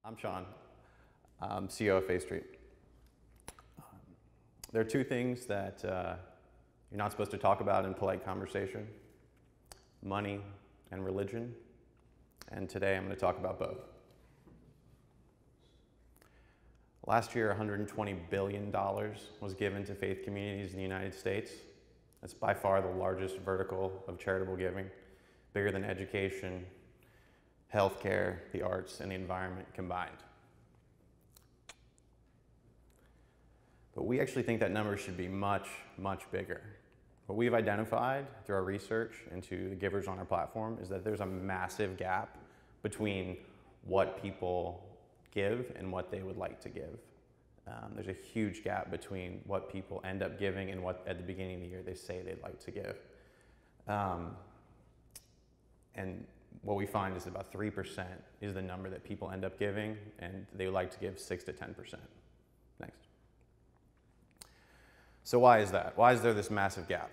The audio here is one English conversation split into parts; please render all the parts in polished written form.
I'm Sean. I'm CEO of Faith Street. There are two things that you're not supposed to talk about in polite conversation: money and religion. And today I'm going to talk about both. Last year, $120 billion was given to faith communities in the United States. That's by far the largest vertical of charitable giving, bigger than education, healthcare, the arts, and the environment combined. But we actually think that number should be much, much bigger. What we've identified through our research into the givers on our platform is that there's a massive gap between what people give and what they would like to give. There's a huge gap between what people end up giving and what at the beginning of the year they say they'd like to give. And what we find is about 3% is the number that people end up giving, and they would like to give 6 to 10%. Next. So why is that? Why is there this massive gap?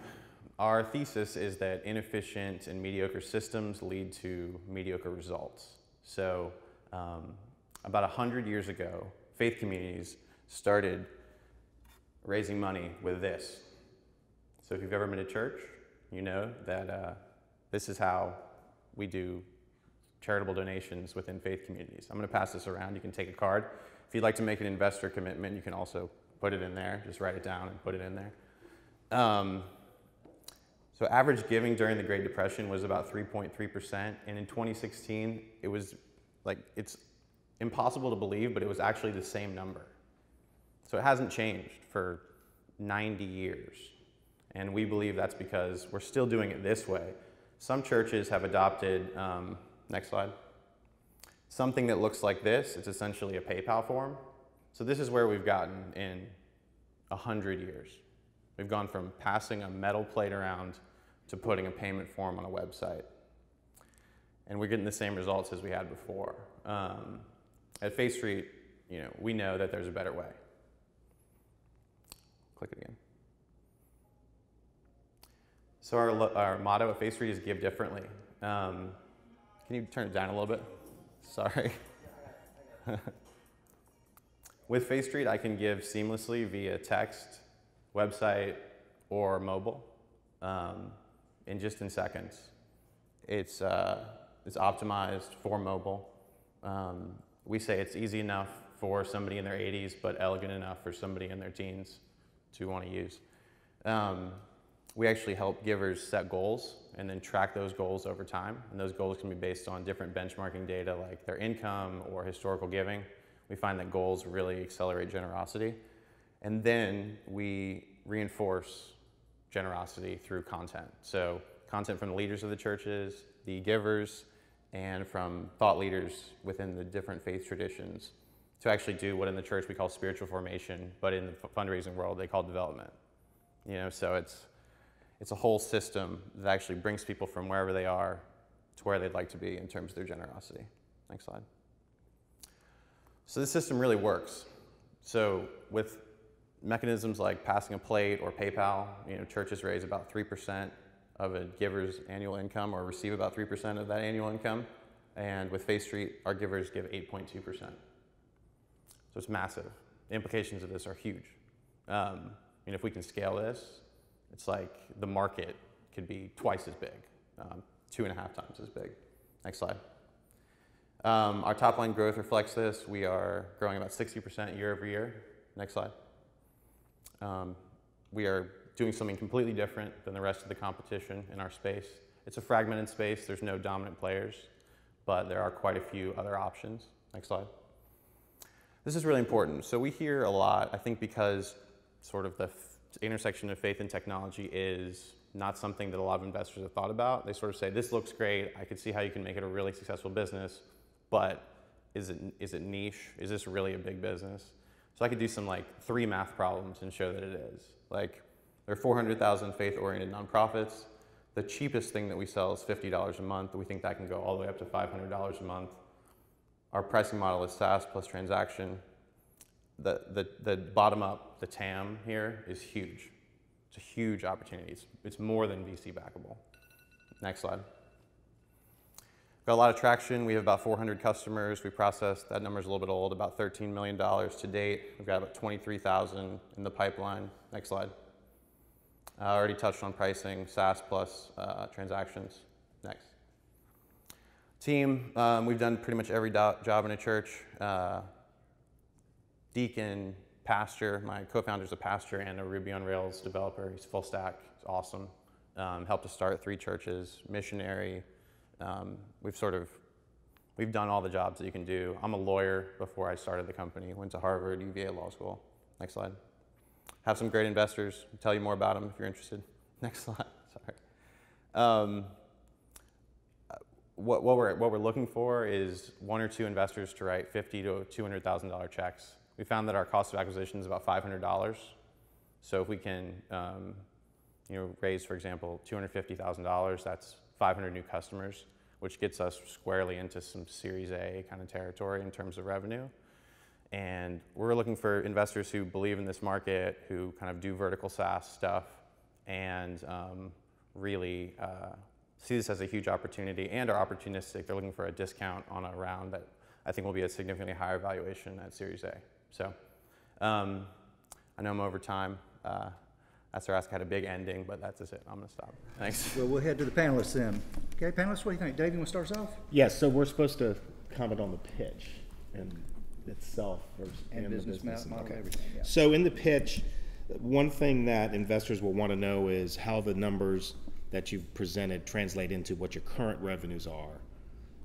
Our thesis is that inefficient and mediocre systems lead to mediocre results. So about 100 years ago, faith communities started raising money with this. So if you've ever been to church, you know that this is how we do charitable donations within faith communities. I'm going to pass this around. You can take a card. If you'd like to make an investor commitment, you can also put it in there. Just write it down and put it in there. So average giving during the Great Depression was about 3.3%. And in 2016, it was like, it's impossible to believe, but it was actually the same number. So it hasn't changed for 90 years. And we believe that's because we're still doing it this way. Some churches have adopted, next slide, something that looks like this. It's essentially a PayPal form. So this is where we've gotten in 100 years. We've gone from passing a metal plate around to putting a payment form on a website. And we're getting the same results as we had before. At Faith Street, we know that there's a better way. Click it again. So our motto at Faith Street is give differently. Can you turn it down a little bit? Sorry. With Faith Street, I can give seamlessly via text, website, or mobile in seconds. It's optimized for mobile. We say it's easy enough for somebody in their 80s, but elegant enough for somebody in their teens to want to use. We actually help givers set goals and then track those goals over time. And those goals can be based on different benchmarking data like their income or historical giving. We find that goals really accelerate generosity. And then we reinforce generosity through content. So content from the leaders of the churches, the givers, and from thought leaders within the different faith traditions to actually do what in the church we call spiritual formation, but in the fundraising world they call development. So it's a whole system that actually brings people from wherever they are to where they'd like to be in terms of their generosity. Next slide. So this system really works. So with mechanisms like passing a plate or PayPal, churches raise about 3% of a giver's annual income or receive about 3% of that annual income. And with Faith Street, our givers give 8.2%. So it's massive. The implications of this are huge. If we can scale this, it's like the market could be twice as big, 2.5 times as big. Next slide. Our top line growth reflects this. We are growing about 60% year over year. Next slide. We are doing something completely different than the rest of the competition in our space. It's a fragmented space. There's no dominant players, but there are quite a few other options. Next slide. This is really important. So we hear a lot, I think because sort of the intersection of faith and technology is not something that a lot of investors have thought about. They sort of say, this looks great. I could see how you can make it a really successful business, but is it niche? Is this really a big business? So I could do some 3 math problems and show that it is. There are 400,000 faith-oriented nonprofits. The cheapest thing that we sell is $50 a month. We think that can go all the way up to $500 a month. Our pricing model is SaaS plus transaction. The bottom up, the TAM here is huge. It's a huge opportunity. It's more than VC backable. Next slide. Got a lot of traction. We have about 400 customers. We processed, that number's a little bit old, about $13 million to date. We've got about 23,000 in the pipeline. Next slide. I already touched on pricing, SaaS plus transactions. Next. Team, we've done pretty much every job in a church. Deacon, pastor, my co-founder's a pastor and a Ruby on Rails developer. He's full stack, he's awesome. Helped us start 3 churches, missionary. We've done all the jobs that you can do. I'm a lawyer before I started the company. Went to Harvard, UVA Law School. Next slide. Have some great investors. I'll tell you more about them if you're interested. Next slide. Sorry. What we're looking for is 1 or 2 investors to write $50,000 to $200,000 checks. We found that our cost of acquisition is about $500. So if we can, raise, for example, $250,000, that's 500 new customers, which gets us squarely into some Series A kind of territory in terms of revenue. And we're looking for investors who believe in this market, who kind of do vertical SaaS stuff, and really see this as a huge opportunity and are opportunistic. They're looking for a discount on a round that I think will be a significantly higher valuation at Series A. So I know I'm over time. Ask or Ask had a big ending, but that's just it. I'm going to stop. Thanks. Well, we'll head to the panelists then. Okay, panelists, what do you think? Dave, you want to start us off? Yes, so we're supposed to comment on the pitch and itself And the business model, Okay. everything, yeah. So in the pitch, one thing that investors will want to know is how the numbers that you've presented translate into what your current revenues are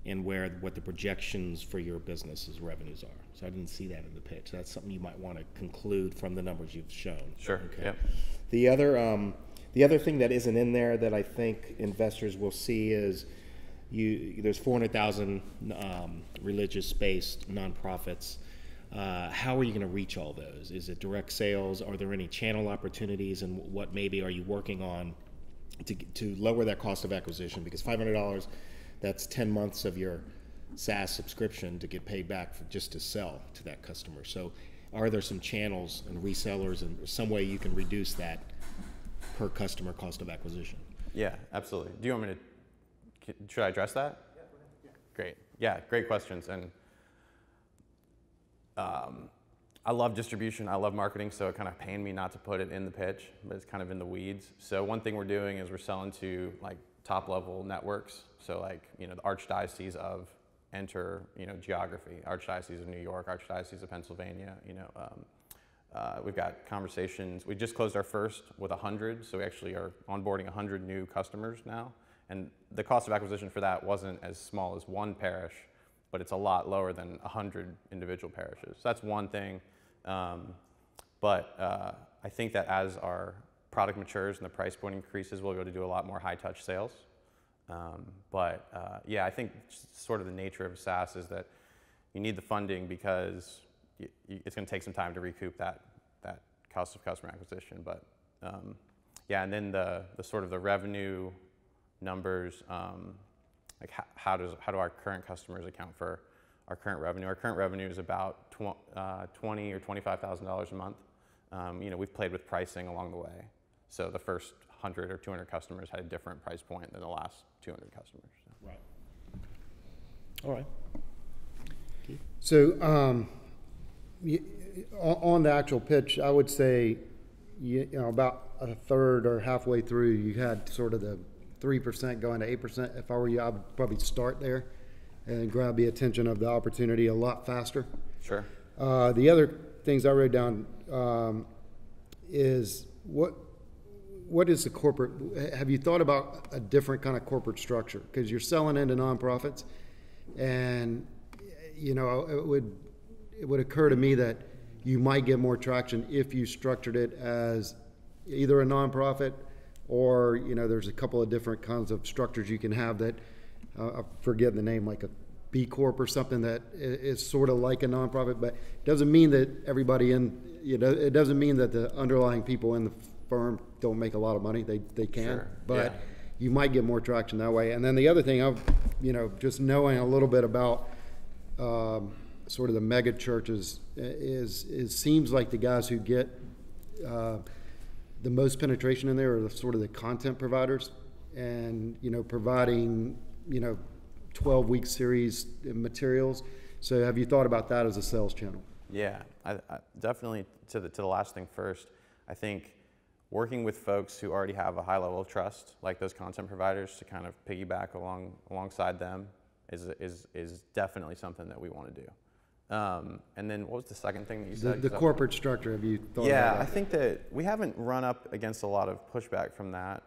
and what the projections for your business's revenues are. So I didn't see that in the pitch. That's something you might want to conclude from the numbers you've shown. Sure. Okay. Yep. The other thing that isn't in there that I think investors will see is there's 400,000 religious-based nonprofits. How are you going to reach all those? Is it direct sales? Are there any channel opportunities? And what maybe are you working on to lower that cost of acquisition? Because $500, that's 10 months of your SaaS subscription to get paid back just to sell to that customer. So are there some channels and resellers and some way you can reduce that per customer cost of acquisition? Yeah, absolutely. Do you want me to, should I address that? Yeah. Great. Yeah, great questions. And I love distribution, I love marketing, so it kind of pained me not to put it in the pitch, but it's kind of in the weeds. So one thing we're doing is we're selling to like top level networks. So like, the Archdiocese of enter, geography, Archdiocese of New York, Archdiocese of Pennsylvania, we've got conversations. We just closed our first with 100, so we actually are onboarding 100 new customers now. And the cost of acquisition for that wasn't as small as one parish, but it's a lot lower than 100 individual parishes. So that's one thing. But I think that as our product matures and the price point increases, we'll be able to do a lot more high-touch sales. Yeah, I think sort of the nature of SaaS is that you need the funding because it's going to take some time to recoup that cost of customer acquisition. But yeah, and then the sort of the revenue numbers, like how do our current customers account for our current revenue? Our current revenue is about $20,000 or $25,000 a month. We've played with pricing along the way. So the first 100 or 200 customers had a different price point than the last 200 customers. So. Right. All right. So on the actual pitch, I would say about a third or halfway through, you had sort of the 3% going to 8%. If I were you, I would probably start there and grab the attention of the opportunity a lot faster. Sure. The other things I wrote down is what is the corporate, have you thought about a different kind of corporate structure? Because you're selling into nonprofits, and it would occur to me that you might get more traction if you structured it as either a nonprofit or there's a couple of different kinds of structures you can have that I forget the name, like a B Corp or something that is sort of like a nonprofit, but it doesn't mean that everybody it doesn't mean that the underlying people in the firm don't make a lot of money. They can, sure. But yeah. You might get more traction that way. And then the other thing, just knowing a little bit about sort of the mega churches is seems like the guys who get the most penetration in there are sort of the content providers, and providing 12-week series materials. So have you thought about that as a sales channel? Yeah, I definitely, to the last thing first, I think working with folks who already have a high level of trust, like those content providers, to kind of piggyback alongside them is definitely something that we want to do. And then what was the second thing that you said? The corporate structure, have you thought about Yeah, that? I think that we haven't run up against a lot of pushback from that,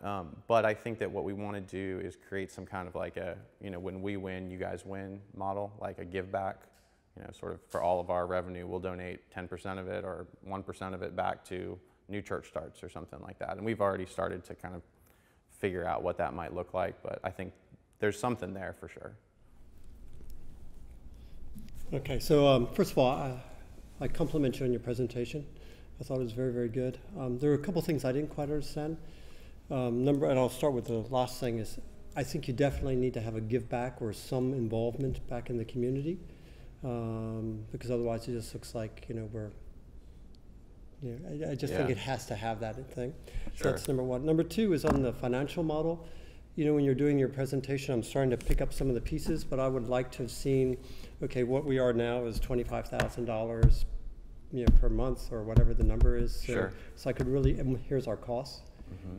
but I think that what we want to do is create some kind of like a, when we win, you guys win model, like a give back, sort of for all of our revenue, we'll donate 10% of it or 1% of it back to new church starts or something like that. And we've already started to kind of figure out what that might look like, but I think there's something there for sure. Okay, so first of all, I compliment you on your presentation. I thought it was very, very good. There were a couple things I didn't quite understand. And I'll start with the last thing is, I think you definitely need to have a give back or some involvement back in the community, because otherwise it just looks like, I just think it has to have that thing. So Sure. that's number one. Number two is on the financial model. When you're doing your presentation, I'm starting to pick up some of the pieces, but I would like to have seen, okay, what we are now is $25,000, per month or whatever the number is. Sure. So I could really, and here's our costs.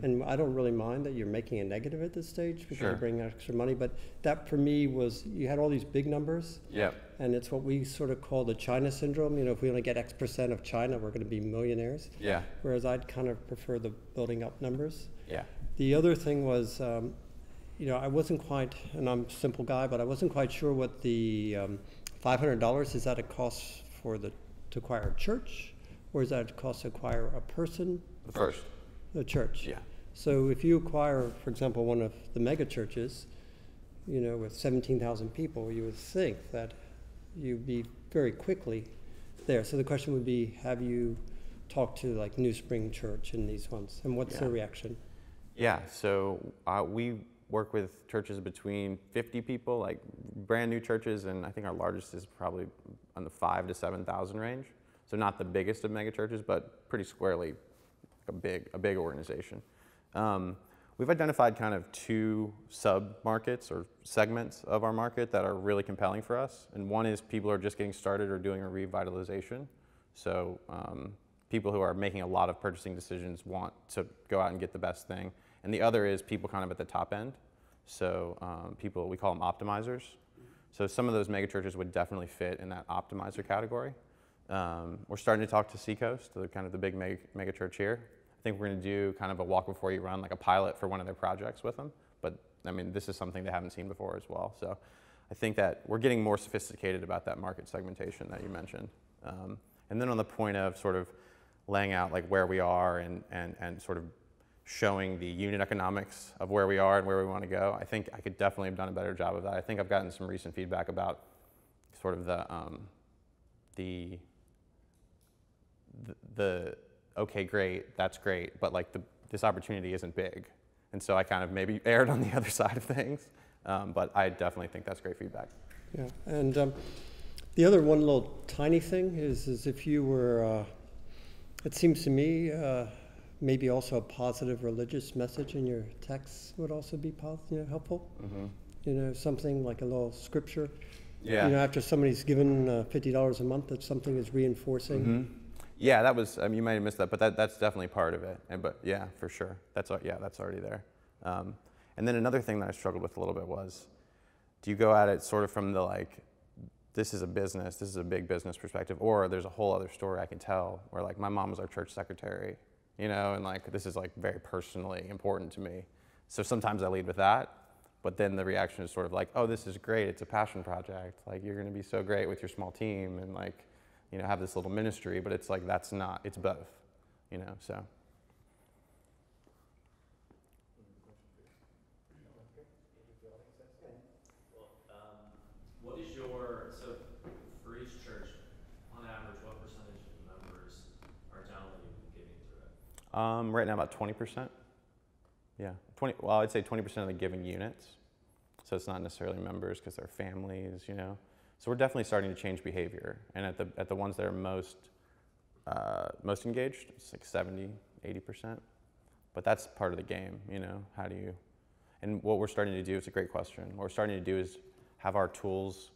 And I don't really mind that you're making a negative at this stage because Sure. you're bringing extra money, but that for me was, you had all these big numbers. Yep. And it's what we sort of call the China syndrome. If we only get X% of China, we're going to be millionaires. Yeah. Whereas I'd kind of prefer the building up numbers. Yeah. The other thing was, I wasn't quite, and I'm a simple guy, but I wasn't quite sure what the $500, is that a cost to acquire a church? Or is that a cost to acquire a person? The first. The church. Yeah. So if you acquire, for example, one of the mega churches, with 17,000 people, you would think that you'd be very quickly there. So the question would be, have you talked to like New Spring Church and these ones, and what's their reaction? Yeah, so we work with churches between 50 people, like brand new churches, and I think our largest is probably on the 5,000 to 7,000 range. So not the biggest of mega churches, but pretty squarely a big organization. We've identified kind of two sub-markets or segments of our market that are really compelling for us. And one is people who are just getting started or doing a revitalization. So people who are making a lot of purchasing decisions want to go out and get the best thing. And the other is people kind of at the top end. So people, we call them optimizers. So some of those mega churches would definitely fit in that optimizer category. We're starting to talk to Seacoast, kind of the big mega church here. I think we're going to do kind of a walk before you run, like a pilot for one of their projects with them. But I mean, this is something they haven't seen before as well. So I think that we're getting more sophisticated about that market segmentation that you mentioned. And then on the point of sort of laying out like where we are and sort of showing the unit economics of where we are and where we want to go, I think I could definitely have done a better job of that. I think I've gotten some recent feedback about sort of the okay, great, that's great, but like this opportunity isn't big. And so I kind of maybe erred on the other side of things, but I definitely think that's great feedback. Yeah, and the other one little tiny thing is if you were, it seems to me, maybe also a positive religious message in your text would also be helpful. Mm-hmm. Something like a little scripture. Yeah. After somebody's given $50 a month, that something is reinforcing. Mm-hmm. Yeah, that was, you might have missed that, but that's definitely part of it. But yeah, for sure. That's already there. And then another thing that I struggled with a little bit was, do you go at it sort of from the like, this is a business, this is a big business perspective, or there's a whole other story I can tell where like my mom was our church secretary, and like this is like very personally important to me. So sometimes I lead with that, but then the reaction is sort of like, oh, this is great, it's a passion project, like you're gonna be so great with your small team and like, have this little ministry, but it's like, that's not, it's both, so. What is so for each church, on average, what percentage of members are downloading and giving through it? Right now about 20%. Yeah, well, I'd say 20% of the giving units. So it's not necessarily members because they're families, So we're definitely starting to change behavior, and at the ones that are most engaged, it's like 70, 80%. But that's part of the game, How do you? And what we're starting to do, it's a great question. What we're starting to do is have our tools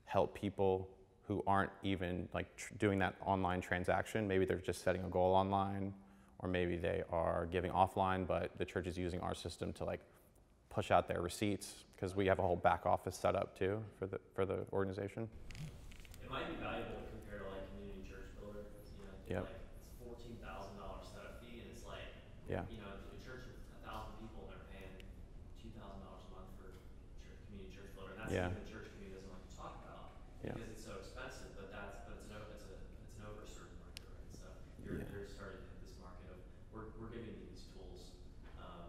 help people who aren't even like doing that online transaction. Maybe they're just setting a goal online, or maybe they are giving offline, but the church is using our system to like push out their receipts, because we have a whole back office set up too for the organization. It might be valuable to compare to like Community Church Builder. You know, Yep. like it's $14,000 setup fee, and it's like, Yeah. you know, a church with 1,000 people, they're paying $2,000 a month for Community Church Builder. And that's Yeah. something the church community doesn't like to talk about Yeah. because it's so expensive. But it's an over certain market, right? So you're starting to hit this market of we're giving you these tools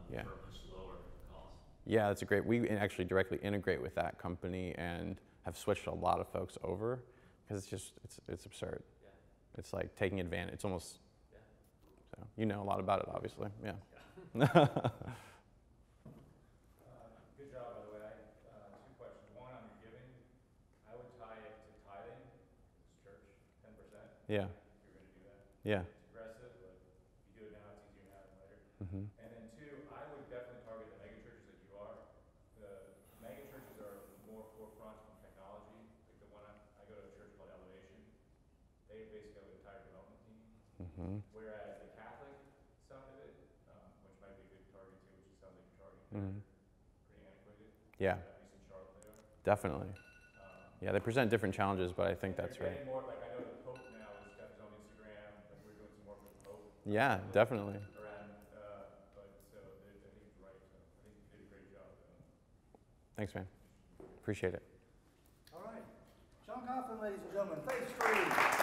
Yeah. for a much lower cost. Yeah, that's a great. We actually directly integrate with that company and have switched a lot of folks over, because it's absurd. Yeah. It's like taking advantage. It's almost. Yeah. So you know a lot about it, obviously. Yeah. Good job, by the way. Two questions. One, on your giving, I would tie it to tithing, this church, 10%. Yeah. If you're going to do that. Yeah. It's aggressive, but if you do it now, it's easier to have it later. Mm-hmm. And then two, I would definitely target the mega churches that you are. The mega churches are more forefront in technology. Like the one I go to a church called Elevation. They basically have an entire development team. Mm-hmm. Whereas the Catholic side of it, which might be a good target too, which it sounds like you're targeting, Mm-hmm. pretty antiquated. Yeah. At least in Charlotte they are. Definitely. Yeah, they present different challenges, but I think that's You're right. getting more, like I know the Pope now has got his own Instagram, like we're doing some work with the Pope. Yeah, definitely. Around, but so I think it's right, so I think you did a great job. Thanks, man. Appreciate it. All right. Sean Coughlin, ladies and gentlemen, Faith Street.